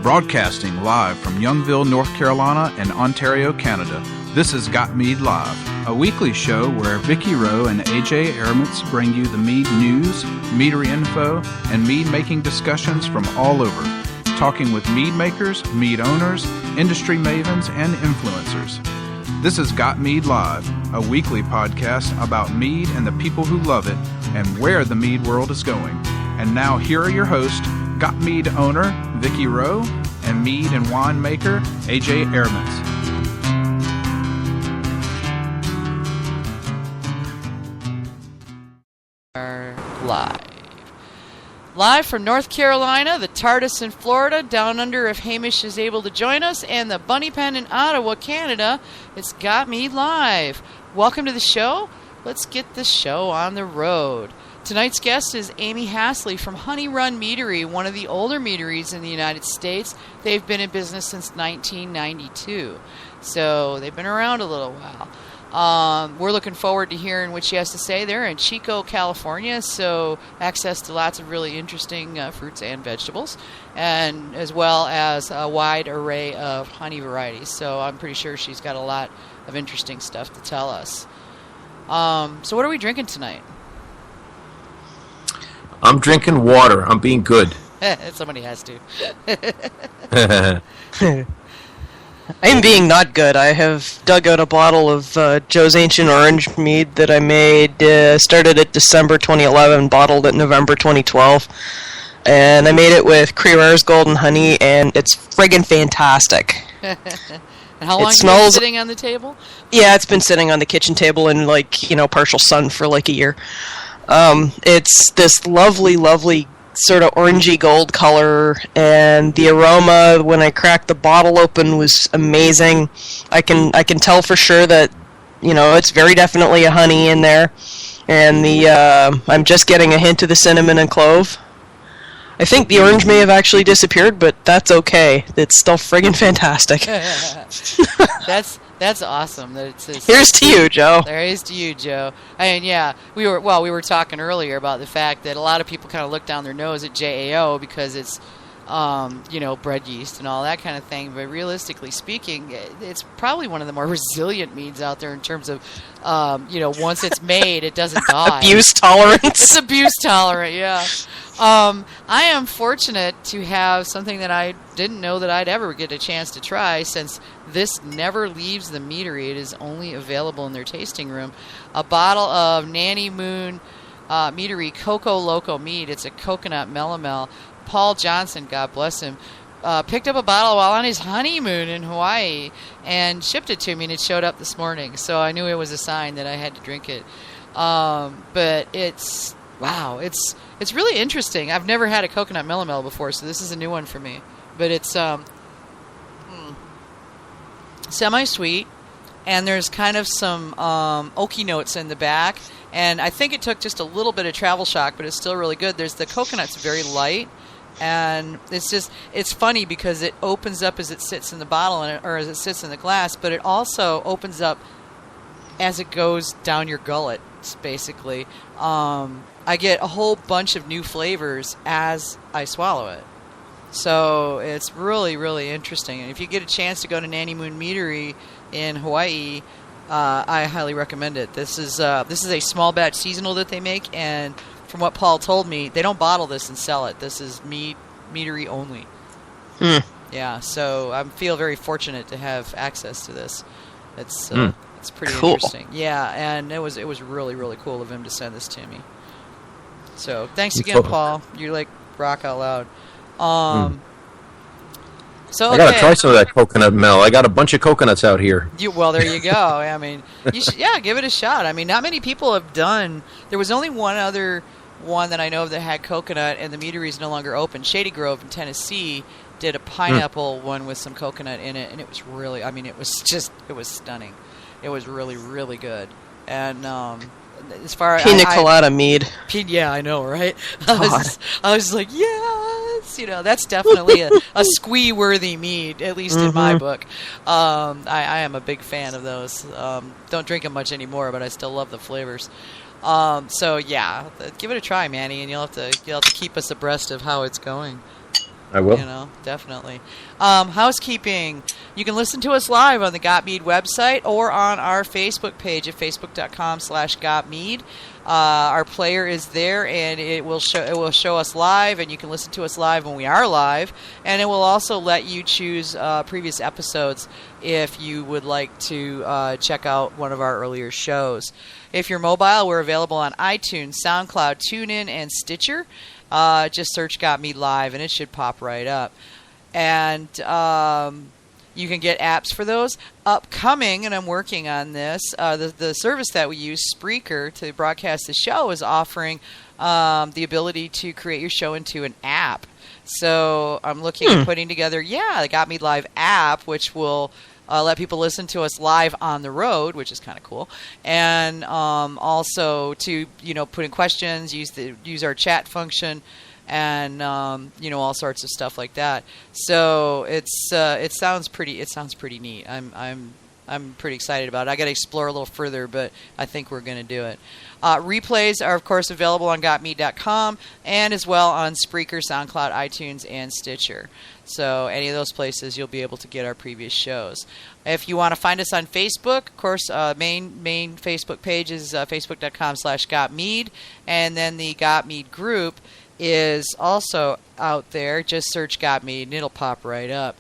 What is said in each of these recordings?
Broadcasting live from Youngville, North Carolina and Ontario, Canada, this is Got Mead Live, a weekly show where Vicky Rowe and AJ Airmans bring you the mead news, meadery info, and mead-making discussions from all over, talking with mead makers, mead owners, industry mavens, and influencers. This is Got Mead Live, a weekly podcast about mead and the people who love it and where the mead world is going. And now here are your hosts, Got Mead owner Vicky Rowe and mead and wine maker AJ Airmans. Live from North Carolina, the TARDIS in Florida, down under if Hamish is able to join us, and the Bunny Pen in Ottawa, Canada. It's Got Mead Live. Welcome to the show. Let's get the show on the road. Tonight's guest is Amy Hasle from HoneyRun Winery, one of the older meaderies in the United States. They've been in business since 1992, so they've been around a little while. We're looking forward to hearing what she has to say. They're in Chico, California, so access to lots of really interesting fruits and vegetables, and as well as a wide array of honey varieties. So I'm pretty sure she's got a lot of interesting stuff to tell us. So what are we drinking tonight? I'm drinking water. I'm being good. Somebody has to. I'm being not good. I have dug out a bottle of Joe's Ancient Orange Mead that I made, started at December 2011, bottled at November 2012. And I made it with Creamer's Golden Honey, and it's friggin' fantastic. And how long has it been sitting on the table? Yeah, it's been sitting on the kitchen table in, partial sun for a year. It's this lovely, lovely sort of orangey gold color, and the aroma when I cracked the bottle open was amazing. I can tell for sure that it's very definitely a honey in there, and I'm just getting a hint of the cinnamon and clove. I think the orange may have actually disappeared, but that's okay. It's still friggin' fantastic. That's awesome. Here's to you, Joe. Here's to you, Joe. And yeah, we were talking earlier about the fact that a lot of people kind of look down their nose at JAO because it's, bread yeast and all that kind of thing. But realistically speaking, it's probably one of the more resilient meads out there in terms of, once it's made, it doesn't die. Abuse tolerance. It's abuse tolerant, yeah. I am fortunate to have something that I didn't know that I'd ever get a chance to try, since this never leaves the meadery. It is only available in their tasting room. A bottle of Nanny Moon Meadery Coco Loco Mead. It's a coconut melomel. Paul Johnson, God bless him, picked up a bottle while on his honeymoon in Hawaii and shipped it to me, and it showed up this morning. So I knew it was a sign that I had to drink it. But it's really interesting. I've never had a coconut melomel before, so this is a new one for me. But it's semi-sweet, and there's kind of some oaky notes in the back. And I think it took just a little bit of travel shock, but it's still really good. The coconut's very light, and it's funny because it opens up as it sits in the bottle or as it sits in the glass, but it also opens up as it goes down your gullet, basically. I get a whole bunch of new flavors as I swallow it. So it's really, really interesting. And if you get a chance to go to Nanny Moon Meadery in Hawaii, I highly recommend it. This is a small batch seasonal that they make, and from what Paul told me, they don't bottle this and sell it. This is meadery only. Yeah, so I feel very fortunate to have access to this. It's pretty cool. Interesting. Yeah, and it was really, really cool of him to send this to me. So thanks again, Paul. You're like rock out loud. So I gotta try some of that coconut mel. I got a bunch of coconuts out here. Well, there you go. I mean, you should, give it a shot. I mean, not many people have done. There was only one other one that I know of that had coconut, and the meadery is no longer open. Shady Grove in Tennessee did a pineapple one with some coconut in it, and it was really. I mean, it was stunning. It was really, really good. And as far as pina colada mead. Yeah, I know, right? I was like, yes, that's definitely a squee-worthy mead, at least in my book. I am a big fan of those. Don't drink them much anymore, but I still love the flavors. So yeah, give it a try, Manny, and you'll have to keep us abreast of how it's going. I will. Definitely. Housekeeping. You can listen to us live on the Got Mead website or on our Facebook page at facebook.com/GotMead. Our player is there, and it will show us live, and you can listen to us live when we are live. And it will also let you choose previous episodes if you would like to check out one of our earlier shows. If you're mobile, we're available on iTunes, SoundCloud, TuneIn, and Stitcher. Just search Got Me Live, and it should pop right up. And you can get apps for those. Upcoming, and I'm working on this, the service that we use, Spreaker, to broadcast the show is offering the ability to create your show into an app. So I'm looking at putting together, the Got Me Live app, which will let people listen to us live on the road, which is kind of cool, and also to put in questions, use our chat function, and all sorts of stuff like that. So it sounds pretty neat. I'm pretty excited about it. I got to explore a little further, but I think we're going to do it. Replays are, of course, available on GotMead.com and as well on Spreaker, SoundCloud, iTunes, and Stitcher. So any of those places you'll be able to get our previous shows. If you want to find us on Facebook, of course, main Facebook page is facebook.com/GotMead, and then the GotMead group is also out there. Just search GotMead and it'll pop right up.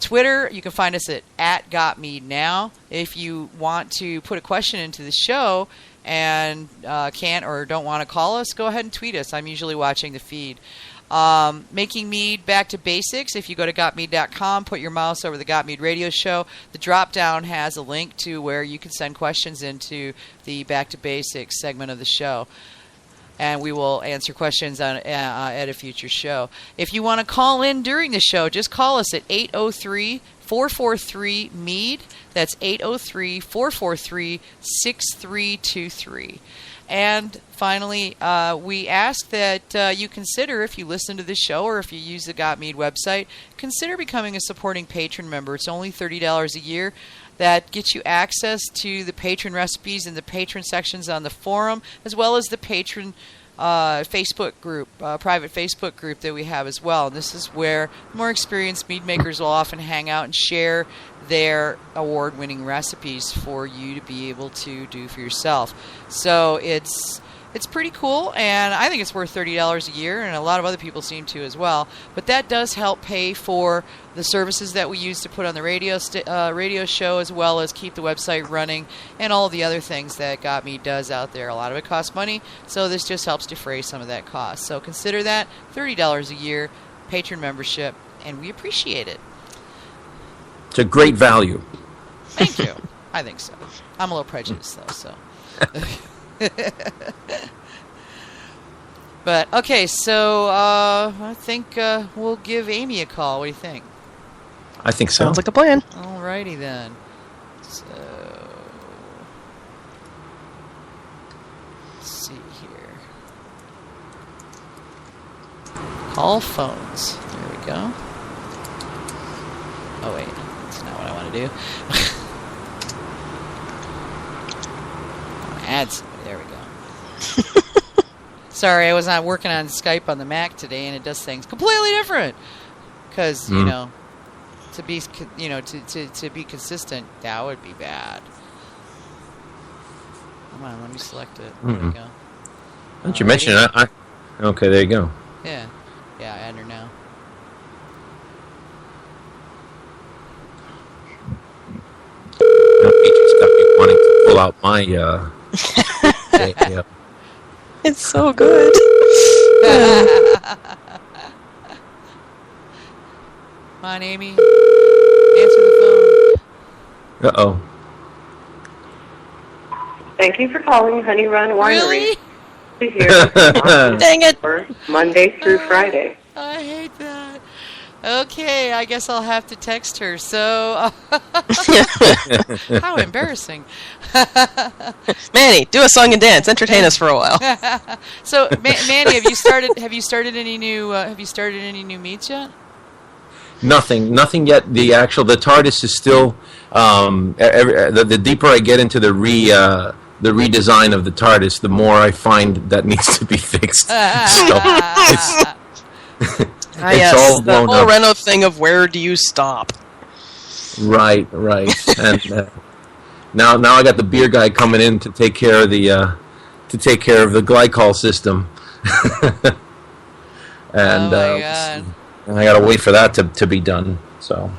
Twitter, you can find us at @GotMeadNow. If you want to put a question into the show and can't or don't want to call us, go ahead and tweet us. I'm usually watching the feed. Making Mead Back to Basics. If you go to GotMead.com, put your mouse over the Got Mead radio show, the drop-down has a link to where you can send questions into the Back to Basics segment of the show. And we will answer questions at a future show. If you want to call in during the show, just call us at 803-443-MEAD. That's 803-443-6323. And finally, we ask that you consider, if you listen to this show or if you use the Got Mead website, consider becoming a supporting patron member. It's only $30 a year. That gets you access to the patron recipes and the patron sections on the forum, as well as the patron Facebook group, private Facebook group that we have as well. And this is where more experienced mead makers will often hang out and share their award-winning recipes for you to be able to do for yourself. So it's pretty cool, and I think it's worth $30 a year, and a lot of other people seem to as well. But that does help pay for the services that we use to put on the radio show, as well as keep the website running and all the other things that Got Me does out there. A lot of it costs money, so this just helps defray some of that cost. So consider that $30 a year, patron membership, and we appreciate it. It's a great value. Thank you. I think so. I'm a little prejudiced, though, so... But okay, so I think we'll give Amy a call. What do you think? I think so. Sounds like a plan. Alrighty then. So let's see here. Call phones. There we go. Oh wait, that's not what I want to do. Add somebody. There we go. Sorry, I was not working on Skype on the Mac today, and it does things completely different. Because to be to be consistent, that would be bad. Come on, let me select it. There we go. Don't you mention it? Okay, there you go. Yeah, add her now. You just got me wanting to pull out my. Yeah. It's so good. Come on, Amy. Answer the phone. Uh-oh. Thank you for calling HoneyRun Winery. Really? Here. Dang it. Monday through Friday. I hate that. Okay, I guess I'll have to text her. So, how embarrassing. Manny, do a song and dance. Entertain us for a while. So, Manny, have you started any new meats yet? Nothing yet. The TARDIS is still. The deeper I get into the redesign of the TARDIS, the more I find that needs to be fixed. So Yes, all the blown whole up. Renault thing of where do you stop? Right. And now I got the beer guy coming in to take care of the glycol system. And Oh my God. and I got to wait for that to be done. So,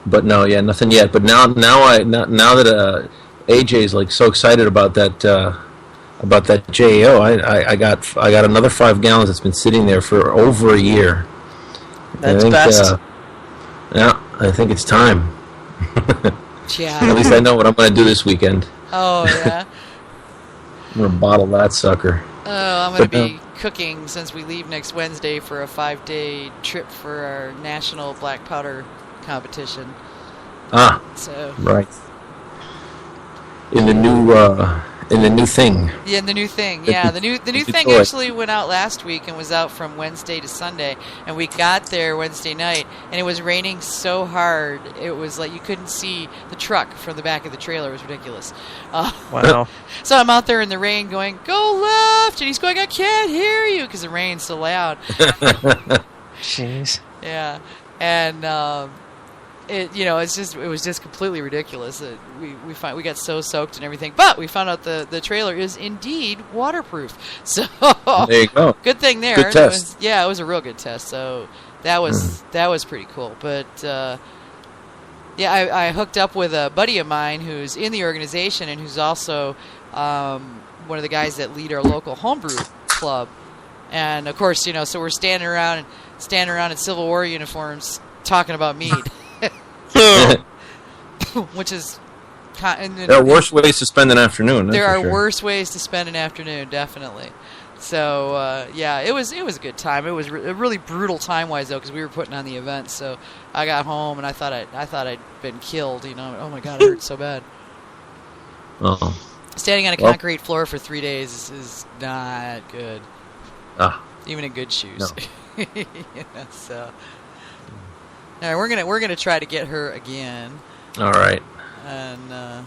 but no, yeah, nothing yet. But now that AJ's like so excited about that JAO, I got another 5 gallons that's been sitting there for over a year. That's I think, best. Yeah, I think it's time. Yeah. At least I know what I'm going to do this weekend. Oh yeah. I'm going to bottle that sucker. Oh, I'm going to But, be cooking since we leave next Wednesday for a 5-day trip for our national black powder competition. Ah, So right. In the new thing. yeah, the new thing. The Yeah, new- the new the thing toy. actually went out last week and was out from Wednesday to Sunday. And we got there Wednesday night, and it was raining so hard it was like you couldn't see the truck from the back of the trailer. It was ridiculous. Wow. So I'm out there in the rain going, "Go left," and he's going, "I can't hear you," because the rain's so loud. Jeez. Yeah, and it was just completely ridiculous. We got so soaked and everything, but we found out the trailer is indeed waterproof. So There you go. good thing there. Good test. It was a real good test. So that was pretty cool. But yeah, I hooked up with a buddy of mine who's in the organization and who's also one of the guys that lead our local homebrew club. And of course, so we're standing around in Civil War uniforms talking about mead. Which is There are worse ways to spend an afternoon. That's there for are sure. worse ways to spend an afternoon, definitely. So yeah, it was a good time. It was a really brutal time wise though, because we were putting on the event. So I got home and I thought I'd been killed. Oh my God, it hurt so bad. Oh. Standing on a Well- concrete floor for 3 days is not good, Ah. even in good shoes. No. So. All right, we're gonna try to get her again All right. and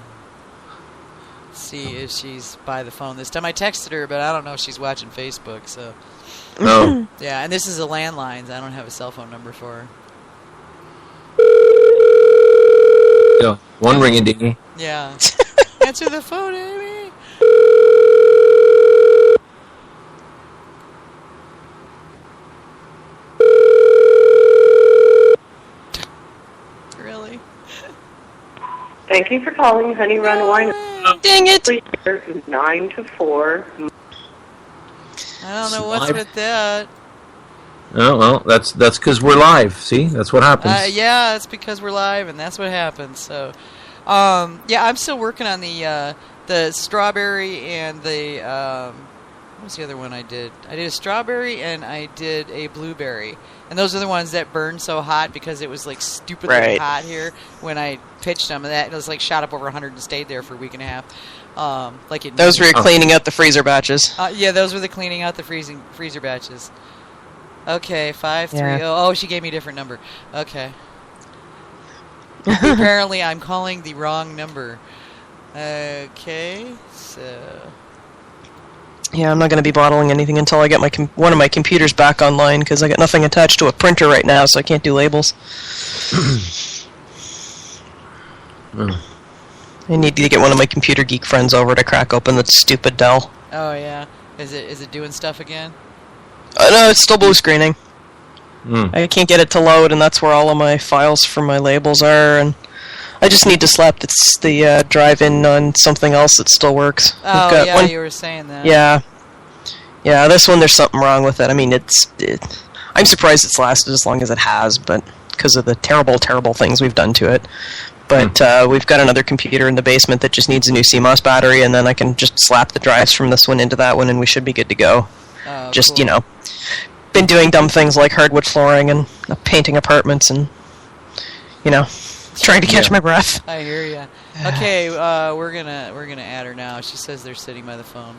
see if she's by the phone this time. I texted her, but I don't know if she's watching Facebook. So No. yeah, and this is a landline. So I don't have a cell phone number for her. Yeah. One ringing dingy. Yeah, answer the phone, Amy. Really? Thank you for calling HoneyRun Winery. Dang it! Please hear 9 to 4. I don't know what's Live. with that. Oh well, that's because we're live. See, that's what happens. Yeah, it's because we're live, and that's what happens. So, yeah, I'm still working on the strawberry and the what was the other one I did? I did a strawberry and I did a blueberry, and those are the ones that burned so hot because it was like stupidly Right. hot here when I pitched them, and that it was like shot up over 100 and stayed there for a week and a half. Like it. Those were cleaning out the freezer batches. Yeah, those were the cleaning out the freezer batches. Okay, 530. Yeah. Oh, she gave me a different number. Okay. Apparently, I'm calling the wrong number. Okay, so Yeah, I'm not going to be bottling anything until I get my one of my computers back online because I got nothing attached to a printer right now, so I can't do labels. I need to get one of my computer geek friends over to crack open the stupid Dell. oh yeah, is it doing stuff again? No, it's still blue screening. Mm. I can't get it to load, and that's where all of my files for my labels are. And I just need to slap the drive in on something else that still works. Oh I've got yeah, one- you were saying that. Yeah, this one there's something wrong with it. I mean, I'm surprised it's lasted as long as it has, but because of the terrible, terrible things we've done to it. But we've got another computer in the basement that just needs a new CMOS battery, and then I can just slap the drives from this one into that one, and we should be good to go. Oh, Just, cool. Been doing dumb things like hardwood flooring and painting apartments and, trying to catch my breath. I hear ya. Okay, we're gonna add her now. She says they're sitting by the phone.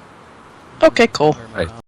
Okay, cool. Or my Right. phone.